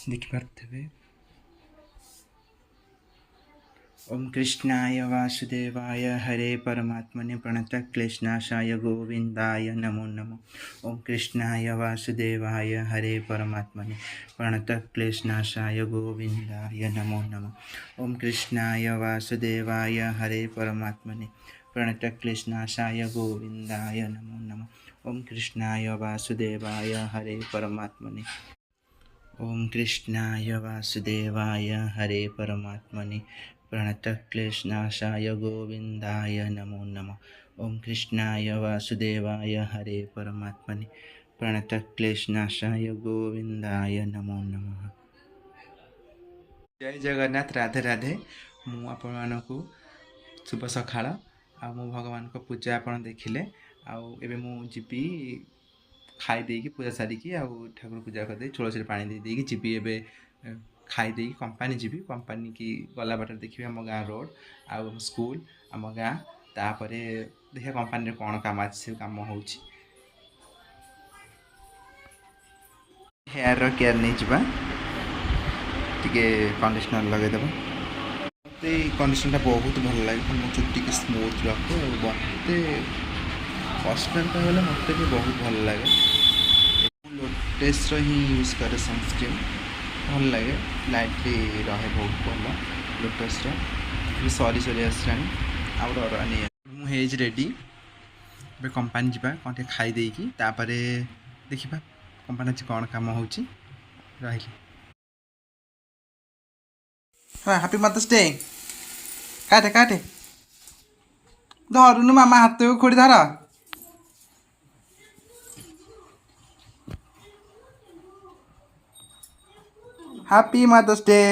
देखिपारे। ओम कृष्णाय वासुदेवाय हरे परमात्मने प्रणतक्लेशनाशाय गोविंदाय नमो नमः। ओम कृष्णाय वासुदेवाय हरे परमात्मने प्रणतक्लेशनाशाय गोविंदाय नमो नमः। ओम कृष्णाय वासुदेवाय हरे परमात्मने प्रणतक्लेशनाशाय गोविंदाय नमो नमः। ओम कृष्णाय वासुदेवाय हरे परमात्मने ओम कृष्णाय वासुदेवाय हरे परमात्मने प्रणतक्लेशनाशाय गोविंदाय नमो नमः। ओम कृष्णाय वासुदेवाय हरे परमात्मने प्रणतक्लेशनाशाय गोविंदाय नमो नमः। जय जगन्नाथ, राधे राधे। मु आपण मानकु शुभ सकाळ। आ मो भगवान को पूजा आपण देखिले। आउ एबे मु जीपी खाई देकी पूजा सारिकी आउ ठाकुर पूजा कर दे तुलसी पानी दे देकी जीपी एबे खाई देकी कंपनी जीपी कंपनी की गला बाटर देखिए आम गाँ रोड आउ स्कूल आम गाँ तापरे देखिए कंपनी रे कौन काम अच्छे से काम हो हेयर रो केयर नहीं जावा टिके कंडीशनर लगे देबो। मते कंडीशनर बहुत भल लागे मो चुट्टी की स्मूथ रखे मते पर्सनल कहले मते भी बहुत भल लागे। लोटस रो ही यूज करे सनस्क्रीन भल लगे लाइटली रहे बहुत भल लोटस सरी सरी आसलानी आउ मुझे रेडी ए कंपनी जावा कौन टे खाई देकी तापरे देखा कंपनी कौन काम हो रही। हाँ हैप्पी मदर्स डे। काटे काटे धरुनु मामा हाथ को खोड़ी धर। Happy mothers day.